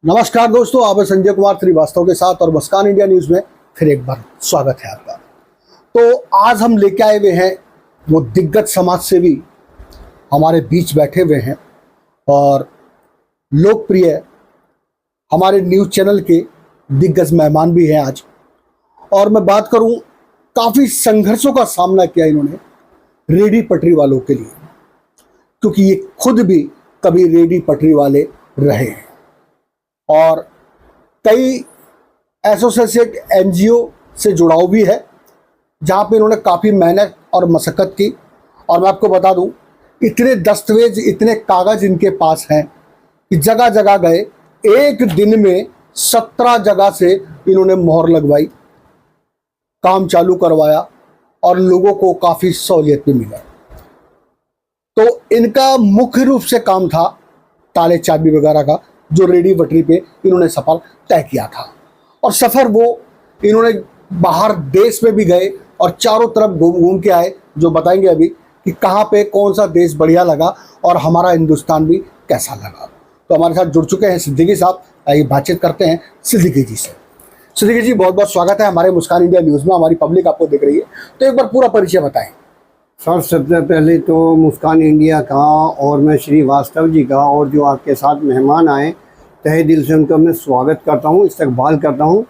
नमस्कार दोस्तों, आप संजय कुमार श्रीवास्तव के साथ और मुस्कान इंडिया न्यूज़ में फिर एक बार स्वागत है आपका। तो आज हम लेके आए हुए हैं वो दिग्गज समाज सेवी हमारे बीच बैठे हुए हैं और लोकप्रिय हमारे न्यूज़ चैनल के दिग्गज मेहमान भी हैं आज। और मैं बात करूं, काफ़ी संघर्षों का सामना किया इन्होंने रेहड़ी पटरी वालों के लिए, क्योंकि ये खुद भी कभी रेहड़ी पटरी वाले रहे हैं और कई एसोसिएट एनजीओ से जुड़ाव भी है, जहाँ पे इन्होंने काफ़ी मेहनत और मशक्क़त की। और मैं आपको बता दूं, इतने दस्तावेज, इतने कागज़ इनके पास हैं कि जगह जगह गए, एक दिन में 17 जगह से इन्होंने मोहर लगवाई, काम चालू करवाया और लोगों को काफ़ी सहूलियत भी मिला। तो इनका मुख्य रूप से काम था ताले चाबी वगैरह का, जो रेहड़ी पटरी पे इन्होंने सफ़र तय किया था। और सफ़र वो इन्होंने बाहर देश में भी गए और चारों तरफ घूम घूम के आए, जो बताएंगे अभी कि कहाँ पे कौन सा देश बढ़िया लगा और हमारा हिंदुस्तान भी कैसा लगा। तो हमारे साथ जुड़ चुके हैं सिद्दीकी साहब। आइए बातचीत करते हैं सिद्दीकी जी से। सिद्दीकी जी, बहुत बहुत स्वागत है हमारे मुस्कान इंडिया न्यूज़ में। हमारी पब्लिक आपको देख रही है, तो एक बार पूरा परिचय बताएं। सर, सबसे पहले तो मुस्कान इंडिया का और मैं श्रीवास्तव जी का और जो आपके साथ मेहमान आए, तहे दिल से उनका मैं स्वागत करता हूँ, इस्तकबाल करता हूँ।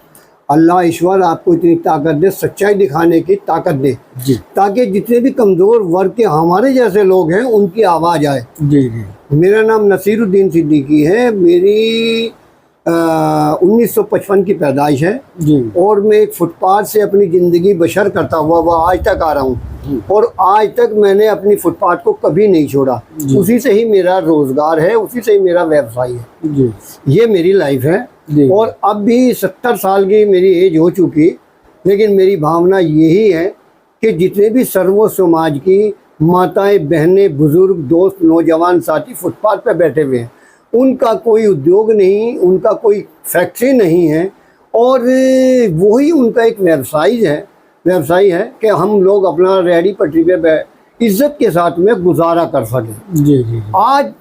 अल्लाह ईश्वर आपको इतनी ताकत दे, सच्चाई दिखाने की ताकत दे जी, ताकि जितने भी कमज़ोर वर्ग के हमारे जैसे लोग हैं उनकी आवाज़ आए। जी जी। मेरा नाम नसीरुद्दीन सिद्दीकी है। मेरी 1955 की पैदाइश है जी। और मैं एक फुटपाथ से अपनी ज़िंदगी बशर करता हुआ वह आज तक आ रहा हूँ और आज तक मैंने अपनी फुटपाथ को कभी नहीं छोड़ा। उसी से ही मेरा रोज़गार है, उसी से ही मेरा व्यवसाय है जी। ये मेरी लाइफ है। और अब भी 70 साल की मेरी एज हो चुकी, लेकिन मेरी भावना यही है कि जितने भी सर्व समाज की माताएं, बहनें, बुज़ुर्ग, दोस्त, नौजवान साथी फुटपाथ पर बैठे हुए हैं, उनका कोई उद्योग नहीं, उनका कोई फैक्ट्री नहीं है और वही उनका एक व्यवसाय है कि हम लोग अपना रेहड़ी पटरी पे इज्जत के साथ में गुजारा कर सकें। जी जी। आज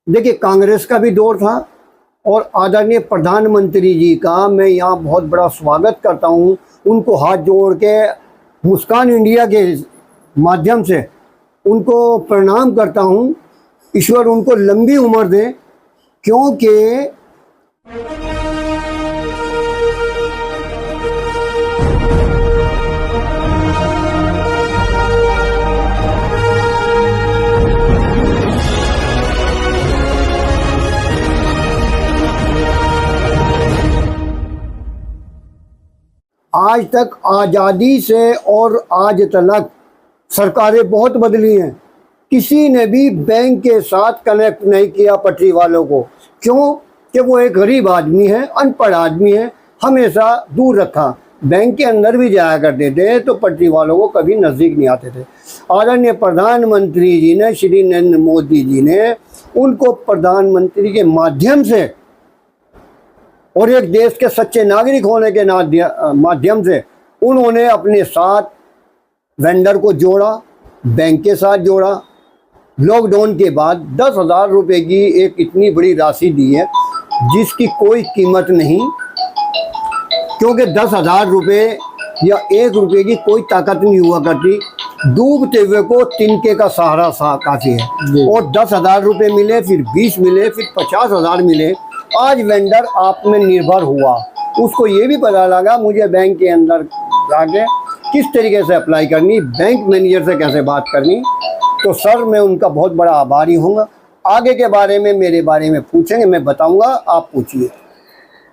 देखिए, कांग्रेस का भी दौर था और आदरणीय प्रधानमंत्री जी का मैं यहाँ बहुत बड़ा स्वागत करता हूँ। उनको हाथ जोड़ के मुस्कान इंडिया के माध्यम से उनको प्रणाम करता हूँ। ईश्वर उनको लंबी उम्र दे, क्योंकि आज तक आज़ादी से और आज तक सरकारें बहुत बदली हैं, किसी ने भी बैंक के साथ कनेक्ट नहीं किया पटरी वालों को। क्यों? कि वो एक गरीब आदमी है, अनपढ़ आदमी है, हमेशा दूर रखा। बैंक के अंदर भी जाया करते थे तो पटरी वालों को कभी नज़दीक नहीं आते थे। आदरणीय प्रधानमंत्री जी ने, श्री नरेंद्र मोदी जी ने उनको प्रधानमंत्री के माध्यम से और एक देश के सच्चे नागरिक होने के माध्यम से उन्होंने अपने साथ वेंडर को जोड़ा, बैंक के साथ जोड़ा। लॉकडाउन के बाद 10,000 रुपये की एक इतनी बड़ी राशि दी है जिसकी कोई कीमत नहीं, क्योंकि 10,000 रुपये या 1 रुपये की कोई ताकत नहीं हुआ करती। डूबते हुए को तिनके का सहारा काफ़ी है। और 10,000 रुपये मिले, फिर 20 मिले, फिर 50,000 मिले। आज वेंडर आप में निर्भर हुआ, उसको ये भी पता लगा मुझे बैंक के अंदर जाके किस तरीके से अप्लाई करनी, बैंक मैनेजर से कैसे बात करनी। तो सर, मैं उनका बहुत बड़ा आभारी हूँगा। आगे के बारे में मेरे बारे में पूछेंगे, मैं बताऊँगा, आप पूछिए।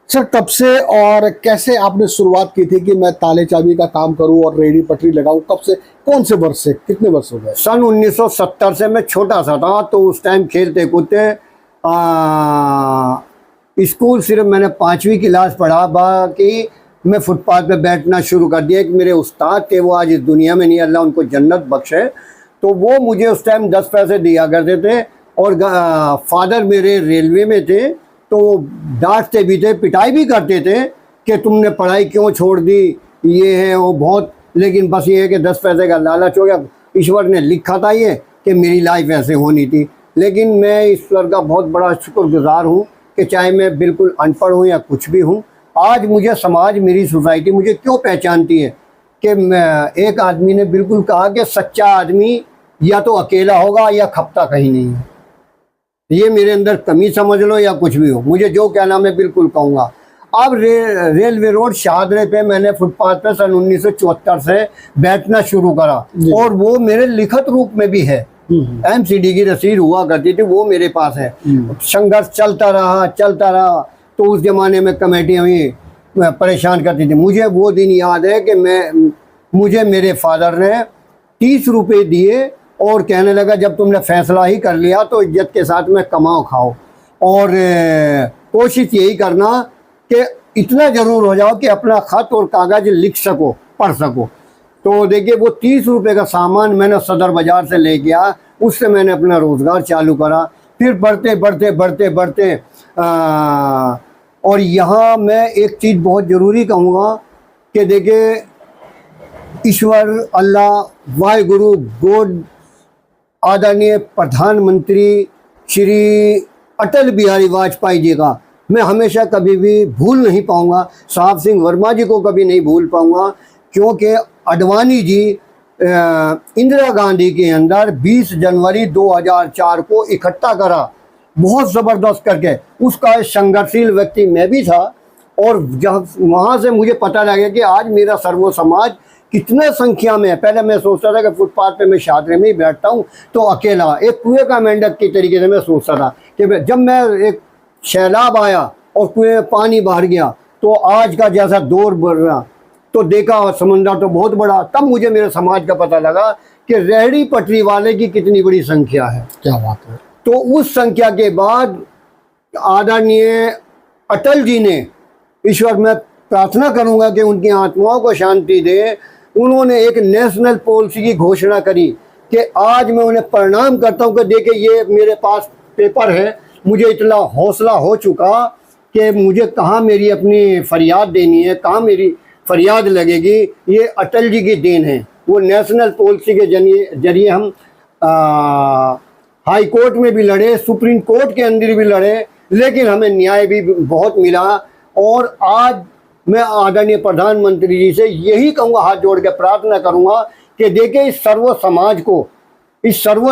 सर, कब से और कैसे आपने शुरुआत की थी कि मैं ताले चाबी का काम करूं और रेहड़ी पटरी लगाऊं? कब से, कौन से वर्ष से, कितने वर्ष हो गए? सन 1970 से। मैं छोटा सा था तो उस टाइम खेलते कूदते स्कूल सिर्फ मैंने 5वीं क्लास पढ़ा, बाकी मैं फुटपाथ पे बैठना शुरू कर दिया। एक मेरे उस्ताद थे, वो आज इस दुनिया में नहीं, अल्लाह उनको जन्नत बख्शे, तो वो मुझे उस टाइम 10 पैसे दिया करते थे। और फादर मेरे रेलवे में थे, तो वो डांटते भी थे, पिटाई भी करते थे कि तुमने पढ़ाई क्यों छोड़ दी, ये है वो बहुत। लेकिन बस ये है कि 10 पैसे का लालच हो गया। ईश्वर ने लिखा था ये कि मेरी लाइफ ऐसे होनी थी। लेकिन मैं ईश्वर का बहुत बड़ा शुक्रगुजार हूँ कि चाहे मैं बिल्कुल अनपढ़ हूँ या कुछ भी हूँ, आज मुझे समाज, मेरी सोसाइटी मुझे क्यों पहचानती है कि मैं, एक आदमी ने बिल्कुल कहा कि सच्चा आदमी या तो अकेला होगा या खपता कहीं नहीं है। ये मेरे अंदर कमी समझ लो या कुछ भी हो, मुझे जो कहना मैं बिल्कुल कहूँगा। अब रेलवे रोड शाहदरे पे मैंने फुटपाथ पे सन 1974 से बैठना शुरू करा और वो मेरे लिखित रूप में भी है। MCD की रसीद हुआ करती थी, वो मेरे पास है। संघर्ष चलता रहा। तो उस जमाने में कमेटियाँ भी परेशान करती थी। मुझे वो दिन याद है कि मुझे मेरे फादर ने 30 रुपये दिए और कहने लगा जब तुमने फैसला ही कर लिया तो इज्जत के साथ में कमाओ खाओ और कोशिश यही करना कि इतना ज़रूर हो जाओ कि अपना ख़त और कागज़ लिख सको, पढ़ सको। तो देखिए वो 30 रुपये का सामान मैंने सदर बाज़ार से ले गया, उससे मैंने अपना रोज़गार चालू करा। फिर बढ़ते और यहाँ मैं एक चीज़ बहुत ज़रूरी कहूँगा कि देखिए ईश्वर, अल्लाह, वाहिगुरु, गॉड, आदरणीय प्रधानमंत्री श्री अटल बिहारी वाजपेयी जी का मैं हमेशा कभी भी भूल नहीं पाऊँगा। साहब सिंह वर्मा जी को कभी नहीं भूल पाऊँगा, क्योंकि अडवाणी जी इंदिरा गांधी के अंदर 20 जनवरी 2004 को इकट्ठा करा, बहुत ज़बरदस्त करके। उसका एक संघर्षशील व्यक्ति मैं भी था और जहाँ वहाँ से मुझे पता लगा कि आज मेरा सर्व समाज कितना संख्या में है। पहले मैं सोचता था कि फुटपाथ पे मैं शादरे में ही बैठता हूँ तो अकेला, एक कुएं का मेंढक की तरीके से मैं सोचता था कि जब मैं एक सैलाब आया और कुएं में पानी बाहर गया तो आज का जैसा दौर बढ़ रहा तो देखा समंदर तो बहुत बड़ा। तब मुझे मेरे समाज का पता लगा कि रेहड़ी पटरी वाले की कितनी बड़ी संख्या है। क्या बात है। तो उस संख्या के बाद आदरणीय अटल जी ने, ईश्वर मैं प्रार्थना करूंगा कि उनकी आत्माओं को शांति दे, उन्होंने एक नेशनल पॉलिसी की घोषणा करी कि आज मैं उन्हें प्रणाम करता हूं कि देखिए ये मेरे पास पेपर है, मुझे इतना हौसला हो चुका कि मुझे कहाँ मेरी अपनी फरियाद देनी है, कहाँ मेरी फरियाद लगेगी। ये अटल जी की देन है। वो नेशनल पॉलिसी के जरिए हम हाई कोर्ट में भी लड़े, सुप्रीम कोर्ट के अंदर भी लड़े, लेकिन हमें न्याय भी बहुत मिला। और आज मैं आदरणीय प्रधानमंत्री जी से यही कहूँगा, हाथ जोड़ के प्रार्थना करूँगा कि देखिए इस सर्व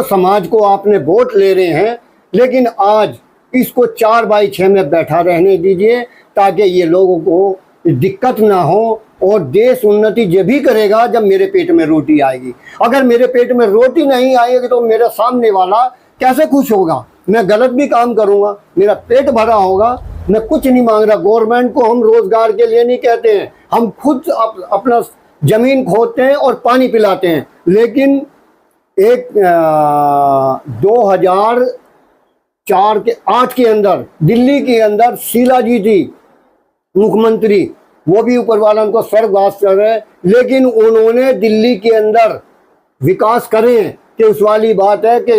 समाज को आपने वोट ले रहे हैं, लेकिन आज इसको 4x6 में बैठा रहने दीजिए ताकि ये लोगों को दिक्कत ना हो। और देश उन्नति जब भी करेगा जब मेरे पेट में रोटी आएगी। अगर मेरे पेट में रोटी नहीं आएगी तो मेरे सामने वाला कैसे खुश होगा। मैं गलत भी काम करूँगा, मेरा पेट भरा होगा, मैं कुछ नहीं मांग रहा। गवर्नमेंट को हम रोजगार के लिए नहीं कहते हैं, हम खुद अपना जमीन खोदते हैं और पानी पिलाते हैं। लेकिन एक 2008 के अंदर दिल्ली के अंदर शीला जी थी मुख्यमंत्री, वो भी ऊपर वाला उनको स्वर्गवास कर रहे हैं, लेकिन उन्होंने दिल्ली के अंदर विकास करे कि उस वाली बात है कि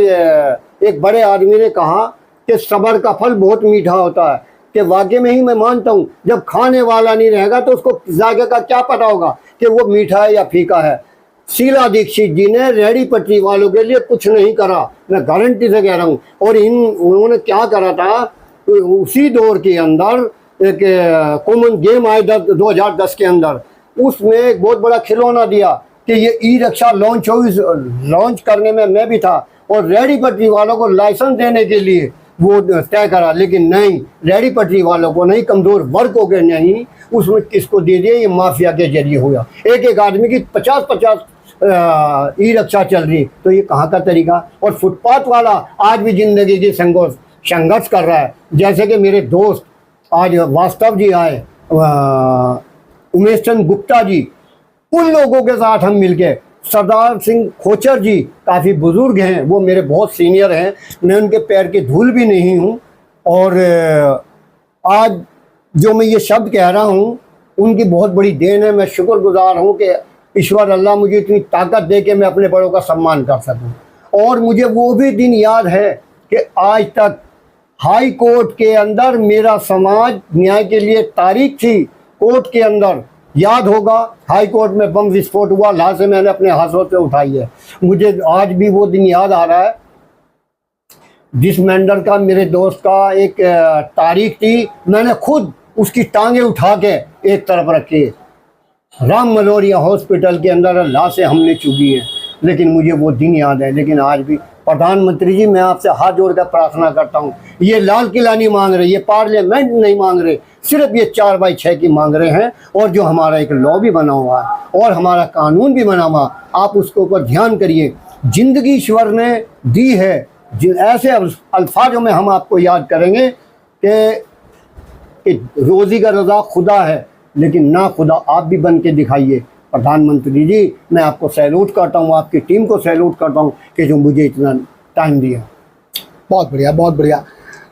एक बड़े आदमी ने कहा कि सब्र का फल बहुत मीठा होता है, कि वाकई में ही मैं मानता हूँ। जब खाने वाला नहीं रहेगा तो उसको जायके का क्या पता होगा कि वो मीठा है या फीका है। शीला दीक्षित जी ने रेहड़ी पटरी वालों के लिए कुछ नहीं करा, मैं गारंटी से कह रहा हूँ। और उन्होंने क्या करा था, उसी दौर के अंदर एक कॉमन गेम आए 2010 के अंदर, उसमें एक बहुत बड़ा खिलौना दिया कि ये ई-रिक्शा लॉन्च करने में मैं भी था। और रेहड़ी पटरी वालों को लाइसेंस देने के लिए वो तय करा, लेकिन नहीं, रेहड़ी पटरी वालों को नहीं, कमज़ोर वर्ग को के नहीं, उसमें किसको दे दिए, ये माफिया के जरिए हुआ। एक आदमी की 50-50 ई-रिक्शा चल रही, तो ये कहाँ का तरीका। और फुटपाथ वाला आज भी ज़िंदगी की संघर्ष कर रहा है। जैसे कि मेरे दोस्त आज वास्तव जी आए, उमेश चंद गुप्ता जी, उन लोगों के साथ हम मिलके, सरदार सिंह खोचर जी काफ़ी बुज़ुर्ग हैं, वो मेरे बहुत सीनियर हैं, मैं उनके पैर की धूल भी नहीं हूँ। और आज जो मैं ये शब्द कह रहा हूँ उनकी बहुत बड़ी देन है। मैं शुक्रगुजार हूँ कि ईश्वर अल्लाह मुझे इतनी ताकत दे के मैं अपने बड़ों का सम्मान कर सकूँ। और मुझे वो भी दिन याद है कि आज तक हाई कोर्ट के अंदर मेरा समाज न्याय के लिए तारीख थी। कोर्ट के अंदर याद होगा, हाई कोर्ट में बम विस्फोट हुआ, लाशें मैंने अपने हाथों से उठाई है। मुझे आज भी वो दिन याद आ रहा है जिस मेंढर का मेरे दोस्त का एक तारीख थी, मैंने खुद उसकी टांगे उठा के एक तरफ रखी। राम मनोरिया हॉस्पिटल के अंदर लाशें हमने चुगी हैं, लेकिन मुझे वो दिन याद है। लेकिन आज भी प्रधानमंत्री जी, मैं आपसे हाथ जोड़कर प्रार्थना करता हूँ, ये लाल किला नहीं मांग रहे, ये पार्लियामेंट नहीं मांग रहे, सिर्फ ये 4x6 की मांग रहे हैं। और जो हमारा एक लॉ भी बना हुआ है और हमारा कानून भी बना हुआ, आप उसके ऊपर ध्यान करिए। जिंदगी ईश्वर ने दी है, ऐसे अल्फाजों में हम आपको याद करेंगे कि रोज़ी का रज़ा खुदा है, लेकिन ना खुदा आप भी बन के दिखाइए। प्रधानमंत्री जी, मैं आपको सैल्यूट करता हूँ, आपकी टीम को सैल्यूट करता हूँ कि जो मुझे इतना टाइम दिया। बहुत बढ़िया, बहुत बढ़िया।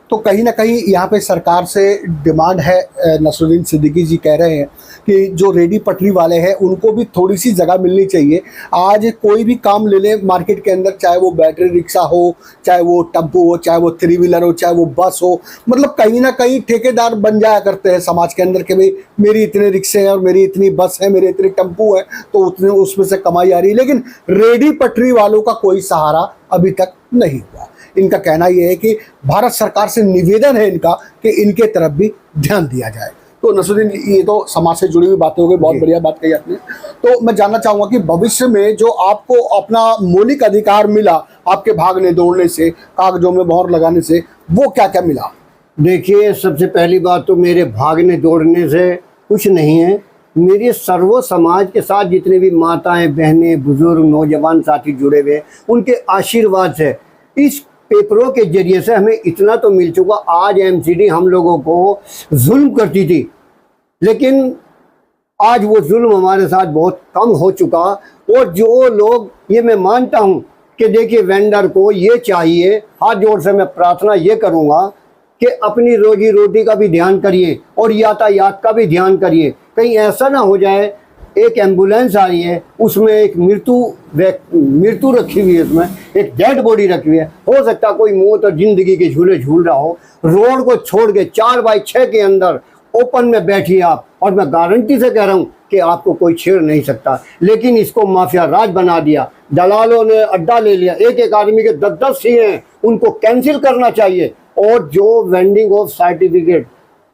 तो कहीं ना कहीं यहाँ पे सरकार से डिमांड है, नसरुद्दीन सिद्दीकी जी कह रहे हैं कि जो रेडी पटरी वाले हैं उनको भी थोड़ी सी जगह मिलनी चाहिए। आज कोई भी काम ले लें मार्केट के अंदर, चाहे वो बैटरी रिक्शा हो, चाहे वो टेम्पो हो, चाहे वो 3 व्हीलर हो, चाहे वो बस हो, मतलब कहीं ना कहीं ठेकेदार बन जाया करते हैं समाज के अंदर कि भाई मेरी इतने रिक्शे हैं और मेरी इतनी बस है, मेरे इतने टेम्पो है, तो उतने उसमें से कमाई आ रही है। लेकिन रेडी पटरी वालों का कोई सहारा अभी तक नहीं हुआ। इनका कहना यह है कि भारत सरकार से निवेदन है इनका कि इनके तरफ भी ध्यान दिया जाए। तो नसरुद्दीन, ये तो समाज से जुड़ी हुई बातें हो गई, बहुत बढ़िया बात कही आपने। तो मैं जानना चाहूँगा कि भविष्य में जो आपको अपना मौलिक अधिकार मिला आपके भागने दौड़ने से, कागजों में मोहर लगाने से, वो क्या क्या मिला? देखिए, सबसे पहली बात तो मेरे भागने दौड़ने से कुछ नहीं है। मेरे सर्व समाज के साथ जितने भी माताएं, बहनें, बुजुर्ग, नौजवान साथी जुड़े हुए, उनके आशीर्वाद से, इस पेपरों के जरिए से हमें इतना तो मिल चुका। आज एमसीडी हम लोगों को जुल्म करती थी, लेकिन आज वो जुल्म हमारे साथ बहुत कम हो चुका। और जो लोग, ये मैं मानता हूँ कि देखिए, वेंडर को ये चाहिए, हाथ जोड़ से मैं प्रार्थना ये करूँगा कि अपनी रोजी रोटी का भी ध्यान करिए और यातायात का भी ध्यान करिए। कहीं ऐसा ना हो जाए, एक एम्बुलेंस आ रही है, उसमें एक मृत्यु रखी हुई है, उसमें एक डेड बॉडी रखी हुई है, हो सकता कोई मौत और जिंदगी के झूले झूल रहा हो। रोड को छोड़ के 4x6 के अंदर ओपन में बैठिए आप, और मैं गारंटी से कह रहा हूँ कि आपको कोई छेड़ नहीं सकता। लेकिन इसको माफिया राज बना दिया, दलालों ने अड्डा ले लिया। एक आदमी के 10-10 सीएं हैं, उनको कैंसिल करना चाहिए। और जो वेंडिंग ऑफ सर्टिफिकेट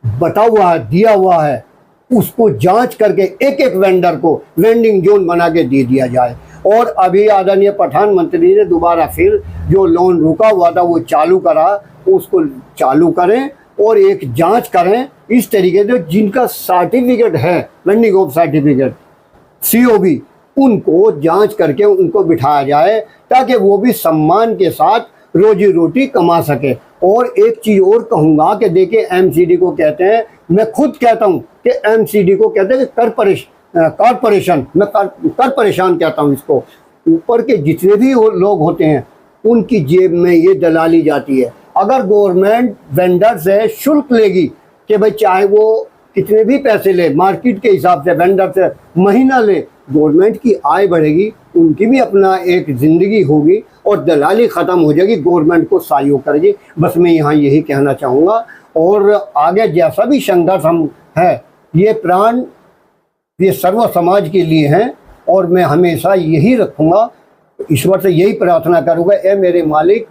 बता हुआ है, दिया हुआ है, उसको जांच करके एक वेंडर को वेंडिंग जोन बना के दे दिया जाए। और अभी आदरणीय प्रधानमंत्री ने दोबारा फिर जो लोन रुका हुआ था वो चालू करा, उसको चालू करें और एक जांच करें इस तरीके से। जिनका सर्टिफिकेट है, वेंडिंग ऑफ सर्टिफिकेट, COB, उनको जांच करके उनको बिठाया जाए, ताकि वो भी सम्मान के साथ रोजी रोटी कमा सके। और एक चीज़ और कहूँगा कि देखिए, MCD को कहते हैं, मैं खुद कहता हूँ कि MCD को कहते हैं कि कॉरपोरेशन, मैं कर परेशान कहता हूँ इसको। ऊपर के जितने भी लोग होते हैं, उनकी जेब में ये दलाली जाती है। अगर गवर्नमेंट वेंडर से शुल्क लेगी कि भाई चाहे वो कितने भी पैसे ले, मार्केट के हिसाब से वेंडर से महीना ले, गवर्नमेंट की आय बढ़ेगी, उनकी भी अपना एक ज़िंदगी होगी और दलाली ख़त्म हो जाएगी, गवर्नमेंट को सहयोग करेगी। बस मैं यहाँ यही कहना चाहूँगा। और आगे जैसा भी संघर्ष हम है, ये प्राण ये सर्व समाज के लिए हैं, और मैं हमेशा यही रखूँगा। ईश्वर से यही प्रार्थना करूँगा, ए मेरे मालिक,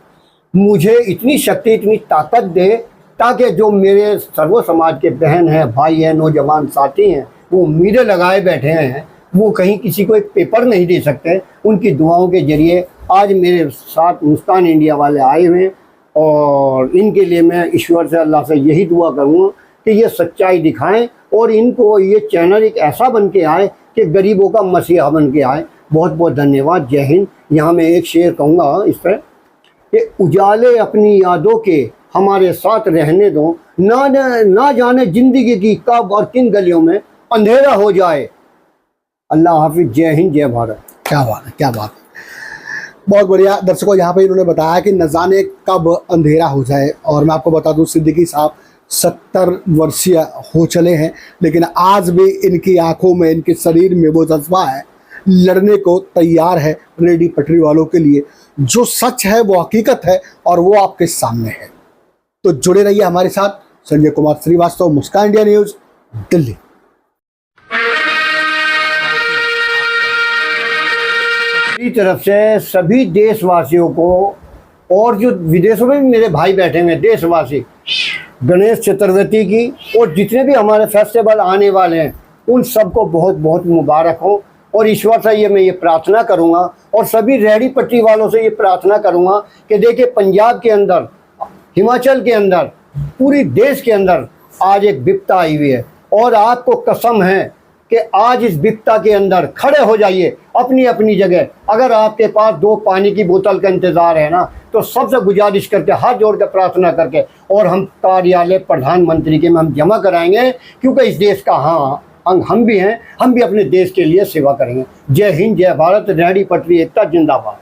मुझे इतनी शक्ति, इतनी ताकत दे, ताकि जो मेरे सर्व समाज के बहन हैं, भाई हैं, नौजवान साथी हैं, वो उम्मीदें लगाए बैठे हैं, वो कहीं किसी को एक पेपर नहीं दे सकते। उनकी दुआओं के जरिए आज मेरे साथ मुस्कान इंडिया वाले आए हुए हैं, और इनके लिए मैं ईश्वर से, अल्लाह से यही दुआ करूँगा कि ये सच्चाई दिखाएं और इनको ये चैनल एक ऐसा बन के आए कि गरीबों का मसीहा बन के आए। बहुत बहुत धन्यवाद। जय हिंद। यहाँ मैं एक शेर कहूँगा इस पर कि उजाले अपनी यादों के हमारे साथ रहने दो, ना जाने जिंदगी की कब और किन गलियों में अंधेरा हो जाए। अल्लाह हाफिज। जय हिंद, जय भारत। क्या बात है, क्या बात है, बहुत बढ़िया। दर्शकों, यहाँ पे इन्होंने बताया कि न जाने कब अंधेरा हो जाए। और मैं आपको बता दूं, सिद्दीकी साहब 70 वर्षीय हो चले हैं, लेकिन आज भी इनकी आंखों में, इनके शरीर में वो जज्बा है, लड़ने को तैयार है रेडी पटरी वालों के लिए। जो सच है वो हकीकत है, और वो आपके सामने है। तो जुड़े रहिए हमारे साथ। संजय कुमार श्रीवास्तव, मुस्कान इंडिया न्यूज़, दिल्ली। मेरी तरफ से सभी देशवासियों को और जो विदेशों में भी मेरे भाई बैठे हुए हैं, देशवासी, गणेश चतुर्थी की और जितने भी हमारे फेस्टिवल आने वाले हैं उन सबको बहुत बहुत मुबारक हो। और ईश्वर से ये मैं ये प्रार्थना करूँगा और सभी रेहड़ी पट्टी वालों से ये प्रार्थना करूँगा कि देखिए पंजाब के अंदर, हिमाचल के अंदर, पूरी देश के अंदर आज एक विपदा आई हुई है और आपको कसम है कि आज इस विपदा के अंदर खड़े हो जाइए अपनी अपनी जगह। अगर आपके पास 2 पानी की बोतल का इंतज़ार है ना, तो सबसे गुजारिश करके हाथ जोड़ कर प्रार्थना करके और हम कार्यालय प्रधानमंत्री के में हम जमा कराएंगे, क्योंकि इस देश का अंग हम भी हैं, हम भी अपने देश के लिए सेवा करेंगे। जय हिंद, जय भारत, रेहड़ी पटरी एकता जिंदाबाद।